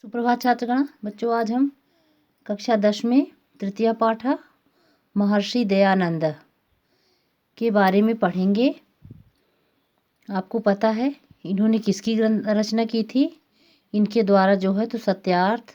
सुप्रभात छात्रगण। बच्चों, आज हम कक्षा 10 में तृतीय पाठ महर्षि दयानंद के बारे में पढ़ेंगे। आपको पता है इन्होंने किसकी रचना की थी? इनके द्वारा जो है तो सत्यार्थ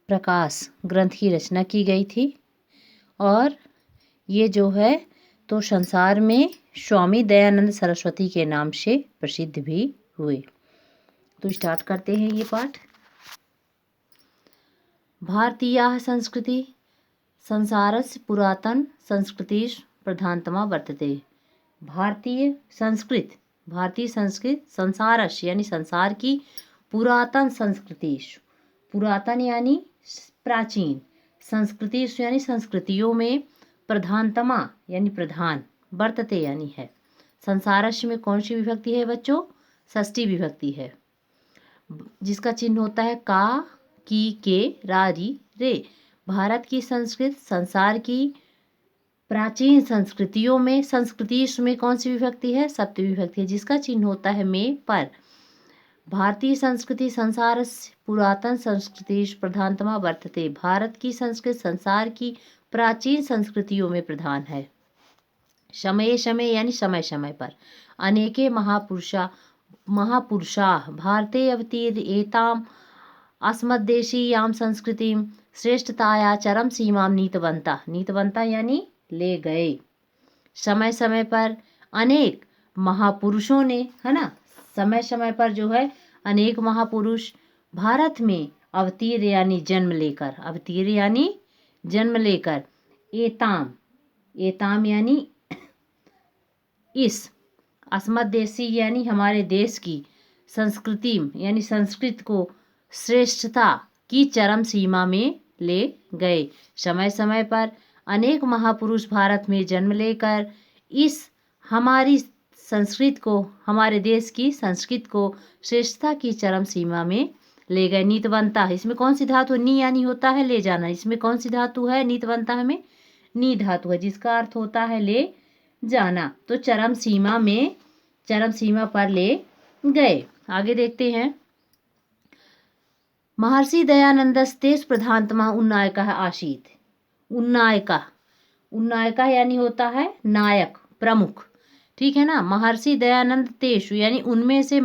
प्रकाश ग्रंथ की रचना की गई थी और ये जो है तो संसार में स्वामी दयानंद सरस्वती के नाम से प्रसिद्ध भी हुए। तो स्टार्ट करते हैं ये पाठ। भारतीयाः संस्कृति संसारस्य पुरातन संस्कृतिषु प्रधानतमा वर्तते। भारतीय संस्कृत संसारस्य यानी संसार की पुरातन संस्कृतिषु, पुरातन यानी प्राचीन, संस्कृतिषु यानी संस्कृतियों में, प्रधानतमा यानी प्रधान, वर्तते यानी है। संसारस्य में कौन सी विभक्ति है बच्चों? षष्ठी विभक्ति है जिसका चिन्ह होता है का, की, के, रा, री, रे। भारत की संस्कृत संसार की प्राचीन संस्कृतियों में, संस्कृतिश में कौन सी विभक्ति है? सप्तमी विभक्ति है जिसका चिन्ह होता है में, पर। भारतीय संस्कृति संसार पुरातन संस्कृतिश प्रधानतमा वर्तते। भारत की संस्कृत संसार की प्राचीन संस्कृतियों में प्रधान है। समय समय यानी समय समय पर। अनेके महापुरुषाः भारते अवतीर्येताम् अस्मद्देशीयां संस्कृतिं श्रेष्ठताया चरम सीमां नीतवन्तः यानी ले गए। समय समय पर अनेक महापुरुषों ने, है ना, समय समय पर जो है अनेक महापुरुष भारत में अवतीर्य यानी जन्म लेकर, अवतीर्य यानी जन्म लेकर, एताम यानी इस, अस्मद्देशी यानी हमारे देश की, संस्कृति यानी संस्कृत को श्रेष्ठता की चरम सीमा में ले गए। समय समय पर अनेक महापुरुष भारत में जन्म लेकर इस हमारी संस्कृत को, हमारे देश की संस्कृत को श्रेष्ठता की चरम सीमा में ले गए। नीतवंता, इसमें कौन सी धातु? नी यानी होता है ले जाना। इसमें कौन सी धातु है? नीतवंता में नी धातु है जिसका अर्थ होता है ले जाना। तो चरम सीमा पर ले गए। आगे देखते हैं। महर्षि दयानंदस्तेषु प्रधानतमा उन्नायकः आसीत्। उन्नायका यानी होता है नायक, प्रमुख, ठीक है ना। महर्षि दयानंद तेषु यानी उनमें से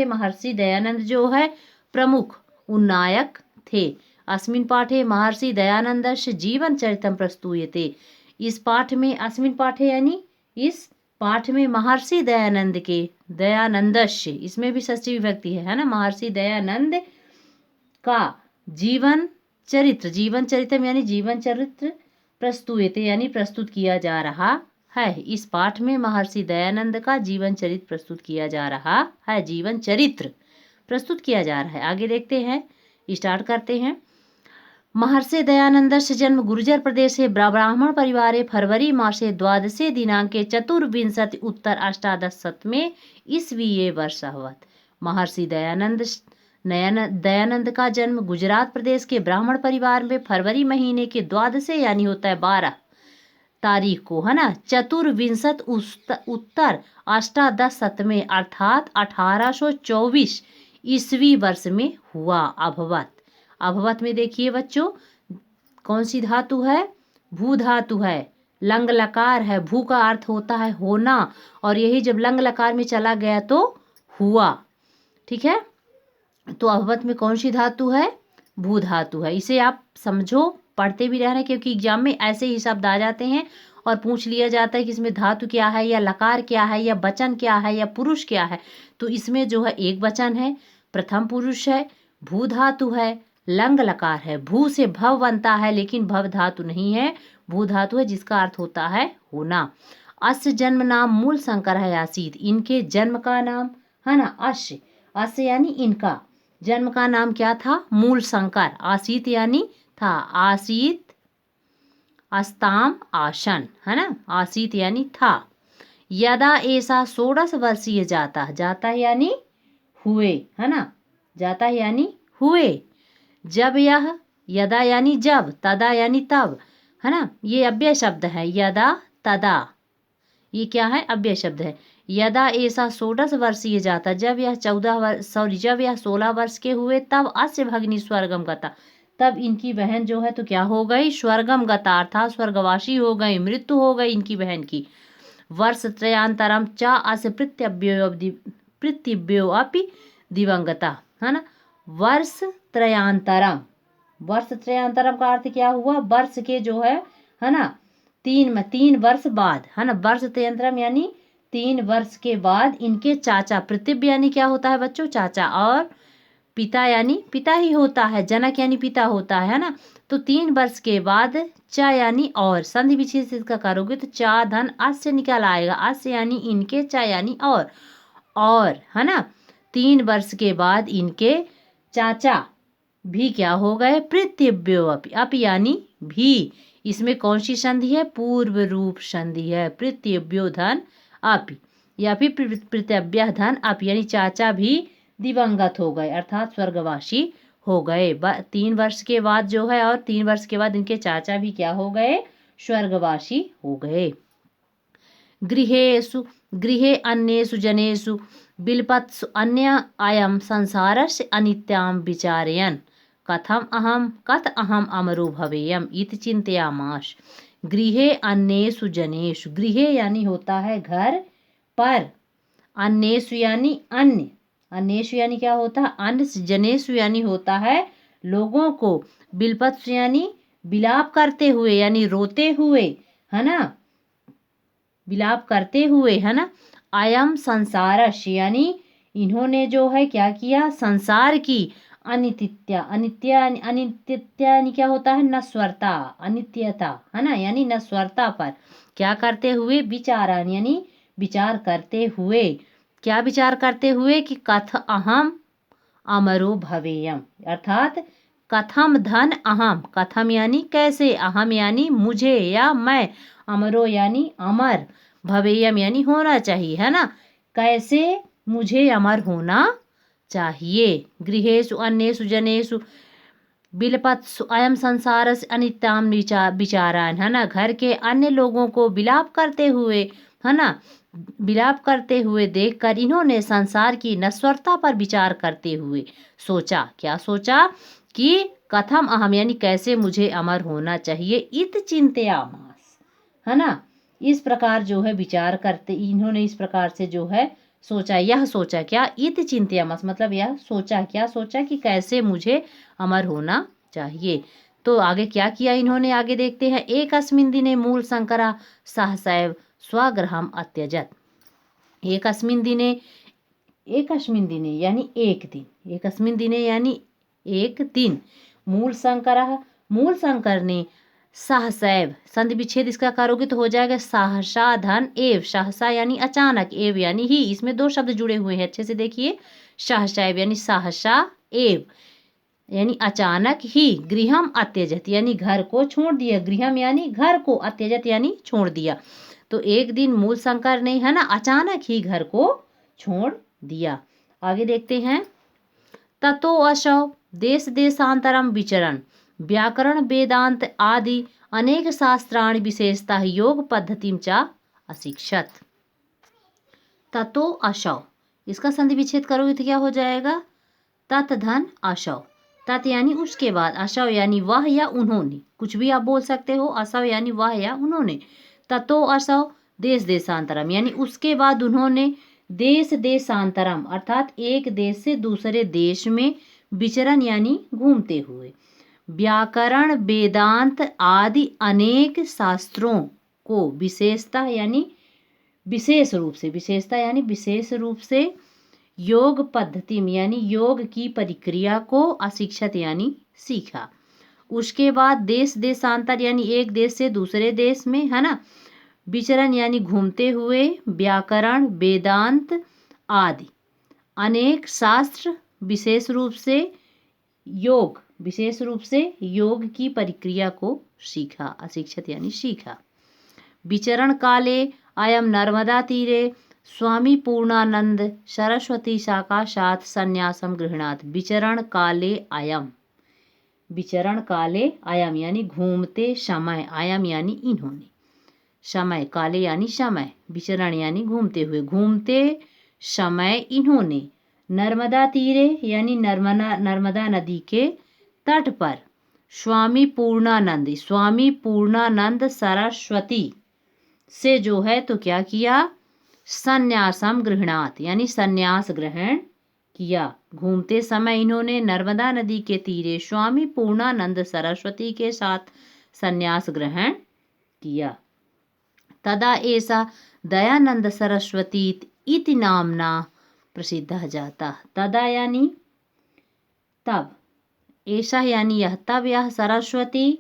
महर्षि दयानंद जो है प्रमुख उन्नायक थे। अस्मिन् पाठे महर्षि दयानन्दस्य जीवन चरितं प्रस्तूयते। इस पाठ में, अस्मिन् पाठे यानी इस पाठ में महर्षि दयानंदस्य, इसमें भी षष्ठी विभक्ति है ना। महर्षि दयानंद का जीवन चरित्रम यानी जीवन चरित्र प्रस्तुयते यानी प्रस्तुत किया जा रहा है। इस पाठ में महर्षि दयानंद का जीवन चरित्र प्रस्तुत किया जा रहा है। जीवन चरित्र प्रस्तुत किया जा रहा है। आगे देखते हैं, स्टार्ट करते हैं। महर्षि दयानन्दस्य जन्म गुर्जर प्रदेशे ब्राह्मण परिवारे फरवरी मासे 12 दिनांके 24 उत्तर 1800 ईस्वीये वर्ष अभवत्। महर्षि दयानंद का जन्म गुजरात प्रदेश के ब्राह्मण परिवार में फरवरी महीने के 12 यानी होता है 12 तारीख को, है ना, 24 उत्तर 1800 में अर्थात 1824 ईस्वी वर्ष में हुआ। अभवत में देखिए बच्चों कौन सी धातु है? भू धातु है, लंग लकार है। भू का अर्थ होता है होना और यही जब लंग लकार में चला गया तो हुआ, ठीक है। तो अभवत में कौन सी धातु है? भू धातु है। इसे आप समझो, पढ़ते भी रहना क्योंकि एग्जाम में ऐसे ही शब्द आ जाते हैं और पूछ लिया जाता है कि इसमें धातु क्या है या लकार क्या है या वचन क्या है या पुरुष क्या है। तो इसमें जो है एक वचन है, प्रथम पुरुष है, भू धातु है, लंग लकार है। भू से भव बनता है लेकिन भव धातु नहीं है, भू धातु है जिसका अर्थ होता है होना। अस्य जन्म नाम मूल शंकर है आसीत। इनके जन्म का नाम, है ना, अस्य यानी इनका जन्म का नाम क्या था? मूल शंकर। आसीत यानी था, आसीत अस्ताम आसन, है ना, आसीत यानी था। यदा ऐसा 16 वर्षीय जाता यानी हुए, है ना, जाता यानी हुए। जब यह, यदा यानी जब, तदा यानी तब, है ना, ये अव्यय शब्द है। यदा तदा, ये क्या है? अव्यय शब्द है। यदा ऐसा 16 वर्षीय जाता, जब यह 16 वर्ष के हुए, तब अस्य भगिनी स्वर्गम गता, तब इनकी बहन जो है तो क्या हो गई, स्वर्गम गता अर्थात स्वर्गवासी हो गई, मृत्यु हो गई इनकी बहन की। वर्ष त्रयांतरम चा अस्य पृथिव्यो अपि दिवंगता, है ना। वर्ष त्रयांतरम, वर्ष त्रयांतरम का अर्थ क्या हुआ, वर्ष के जो है ना, 3 वर्ष बाद, है ना। वर्ष त्रयांतरम यानी 3 वर्ष के बाद इनके चाचा, पृथ्वी यानी क्या होता है बच्चों, चाचा, और पिता यानी पिता ही होता है, जनक यानी पिता होता है ना। तो 3 वर्ष के बाद चा यानी और, संधि विच्छेद इसका करोगे तो चा धन अस्य निकल आएगा, अस्य यानी इनके, चा यानी और, है ना। 3 वर्ष के बाद इनके चाचा भी क्या हो गए, पृथिव्यो अपि यानी भी, इसमें कौन सी संधि है, पूर्व रूप संधि है, पृथिव्यो धन अपि या फिर पृथिव्य धन अपि, यानी चाचा भी दिवंगत हो गए अर्थात स्वर्गवासी हो गए 3 वर्ष के बाद जो है, और 3 वर्ष के बाद इनके चाचा भी क्या हो गए, स्वर्गवासी हो गए। गृहे अन्येषु जनेषु बिलपत्सु अन्य अयं संसारस्य अनित्यां विचारयन् कथ अहम अमरो भवेयम इति चिंतयामास। गृहे अन्येषु जनेषु, गृहे यानी होता है घर पर, अन्येषु यानी अन्य, अन्येषु यानी क्या होता है, अन्य, जनेषु यानी होता है लोगों को, बिलपत्सु यानी विलाप करते हुए यानी रोते हुए, है ना, विलाप करते हुए, है ना। अयम संसारश यानी इन्होंने जो है क्या किया, संसार की अनित्यता, अनित्यता यानी क्या होता है, नश्वरता, अनित्यता, है ना, यानी नश्वरता पर क्या करते हुए, विचारन यानी विचार करते हुए, क्या विचार करते हुए कि कथ अहम अमरो भवेयम अर्थात कथम धन अहम, कथम यानी कैसे, अहम यानी मुझे या मैं, अमरो यानी अमर, भवेयम यानी होना चाहिए, है ना, कैसे मुझे अमर होना चाहिए। गृहेषु अन्येषु जनेषु बिलपत्सु अयम संसारस्य अनित्याम विचारान, है ना, घर के अन्य लोगों को विलाप करते हुए, है ना, विलाप करते हुए देखकर इन्होंने संसार की नश्वरता पर विचार करते हुए सोचा, क्या सोचा कि कथम अहम यानी कैसे मुझे अमर होना चाहिए, इत चिंतयामास, है ना, इस प्रकार जो है विचार करते, इन्होंने इस प्रकार से जो है सोचा, यह सोचा क्या, इत चिंतयामास मतलब यह सोचा, क्या सोचा कि कैसे मुझे अमर होना चाहिए। तो आगे क्या किया इन्होंने, आगे देखते हैं। एकस्मिन् दिने मूल शंकरा सहसैव स्वगृहम अत्यजत। एकस्मिन् दिने, एकस्मिन् दिने यानी एक दिन, एकस्मिन् दिने यानी एक दिन, मूल शंकर ने सहसैव, संधि विच्छेद इसका करोगे तो हो जाएगा सहसा धन एव, सहसा यानी अचानक, एव यानी ही, इसमें 2 शब्द जुड़े हुए हैं, अच्छे से देखिए, सहसैव यानी सहसा, एव यानी अचानक ही, गृहम अत्यजत यानी घर को छोड़ दिया, गृहम यानी घर को, अत्यजत यानी छोड़ दिया। तो एक दिन मूल शंकर ने, है ना, अचानक ही घर को छोड़ दिया। आगे देखते हैं। ततो असौ देश देशांतरम विचरण व्याकरण वेदांत आदि अनेक शास्त्राणि विशेषतः योग पद्धतिम च अशिक्षत। ततो असौ, इसका संधि विच्छेद करोगे तो क्या हो जाएगा, तत् धन असौ, तत् यानी उसके बाद, असौ यानी वह या उन्होंने, कुछ भी आप बोल सकते हो, असौ यानी वह या उन्होंने। ततो असौ देश देशांतरम यानी उसके बाद उन्होंने, देश देशांतरम अर्थात एक देश से दूसरे देश में, विचरण यानी घूमते हुए, व्याकरण वेदांत आदि अनेक शास्त्रों को विशेषता यानी विशेष रूप से, विशेषता यानी विशेष रूप से, योग पद्धति में यानी योग की प्रक्रिया को, अशिक्षित यानी सीखा। उसके बाद देश देशांतर यानी एक देश से दूसरे देश में, है ना, विचरण यानी घूमते हुए, व्याकरण वेदांत आदि अनेक शास्त्र, विशेष रूप से योग, विशेष रूप से योग की प्रक्रिया को सीखा, अशिक्षित यानी सीखा। विचरण काले अयम नर्मदा तीरे स्वामी पूर्णानंद सरस्वती साक्षात् संन्यासम गृह्णात। विचरण काले अयम, विचरण काले अयम यानी घूमते समय, अयम यानी इन्होंने, समय काले यानी समय, विचरण यानी घूमते हुए, घूमते समय इन्होंने नर्मदा तीरे यानी नर्मदा नदी के तट पर स्वामी पूर्णानंद सरस्वती से जो है तो क्या किया, संन्यासम गृहणात यानी संन्यास ग्रहण किया। घूमते समय इन्होंने नर्मदा नदी के तीरे स्वामी पूर्णानंद सरस्वती के साथ संन्यास ग्रहण किया। तदा ऐसा दयानंद सरस्वती इति नामना प्रसिद्ध जाता। तदा यानी तब, ऐसा यानी यह, तब यह सरस्वती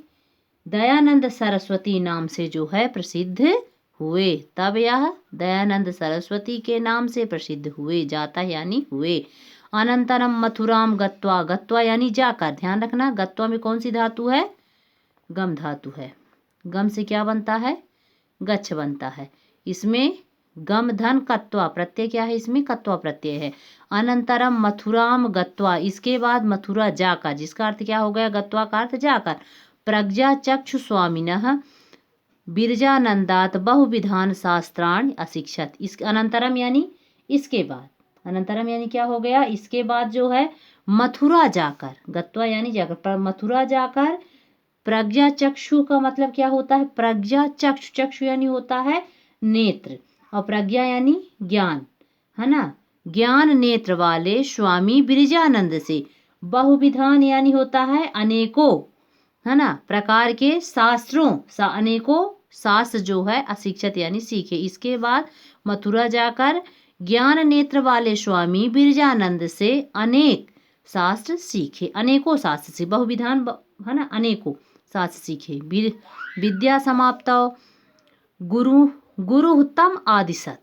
दयानंद सरस्वती नाम से जो है प्रसिद्ध हुए। तब यह दयानंद सरस्वती के नाम से प्रसिद्ध हुए, जाता यानी हुए। अनंतरम मथुराम गत्वा, गत्वा यानी जाकर, ध्यान रखना गत्वा में कौन सी धातु है, गम धातु है। गम से क्या बनता है, गच्छ बनता है। इसमें गम धन कत्वा प्रत्यय क्या है, इसमें कत्वा प्रत्यय है। अनंतरम मथुराम गत्वा, इसके बाद मथुरा जाकर, जिसका अर्थ क्या हो गया, गत्वा का अर्थ जाकर। प्रज्ञा चक्षु स्वामिनः बिरजानंदात बहुविधान शास्त्राण अशिक्षत। इस अनंतरम यानी इसके बाद, अनंतरम यानी क्या हो गया, इसके बाद जो है मथुरा जाकर, गत्वा यानी जाकर, मथुरा जाकर प्रज्ञा चक्षु का मतलब क्या होता है, प्रज्ञा चक्षु, चक्षु यानी होता है नेत्र, और प्रज्ञा यानी ज्ञान, है ना, ज्ञान नेत्र वाले स्वामी बिरजानंद से, बहुविधान यानी होता है अनेकों, है ना, प्रकार के शास्त्रों, अनेकों शास्त्र जो है अशिक्षित यानी सीखे। इसके बाद मथुरा जाकर ज्ञान नेत्र वाले स्वामी बिरजानंद से अनेक शास्त्र सीखे, अनेकों शास्त्र से, बहुविधान है ना, अनेकों शास्त्र सीखे। विद्या समाप्त गुरु तम आदिशत,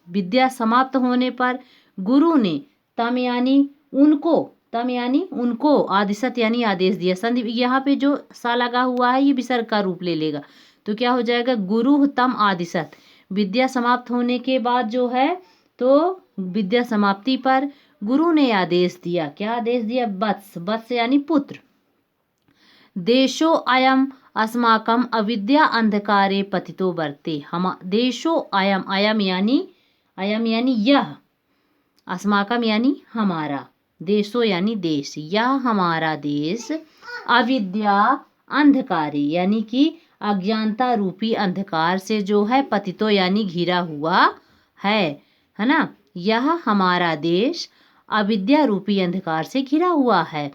विद्या समाप्त होने पर गुरु ने तम यानी उनको, तम यानी उनको, आदिशत यानी आदेश दिया। संधि यहाँ पे जो सा लगा हुआ है ये विसर्ग का रूप ले लेगा, तो क्या हो जाएगा, गुरु तम आदिशत। विद्या समाप्त होने के बाद जो है तो विद्या समाप्ति पर गुरु ने आदेश दिया, क्या आदेश दिया, वत्स, वत्स यानी पुत्र। देशो अयम अस्माकम अविद्या अंधकारे पतितो वर्ते, हम देशो अयम, अयम यानी यह, अस्माकम यानी हमारा, देशो यानी देश, यह हमारा देश, अविद्या अंधकारे यानी कि अज्ञानता रूपी अंधकार से जो है पतितो यानी घिरा हुआ है ना, यह हमारा देश अविद्या रूपी अंधकार से घिरा हुआ है।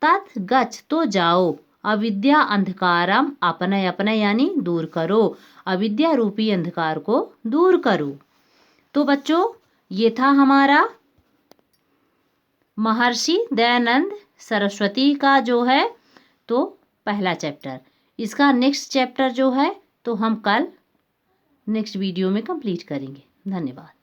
तत् गच्छ तो जाओ, अविद्या अंधकारम अपने, अपने यानी दूर करो, अविद्या रूपी अंधकार को दूर करो। तो बच्चों ये था हमारा महर्षि दयानंद सरस्वती का जो है तो पहला चैप्टर। इसका नेक्स्ट चैप्टर जो है तो हम कल नेक्स्ट वीडियो में कंप्लीट करेंगे। धन्यवाद।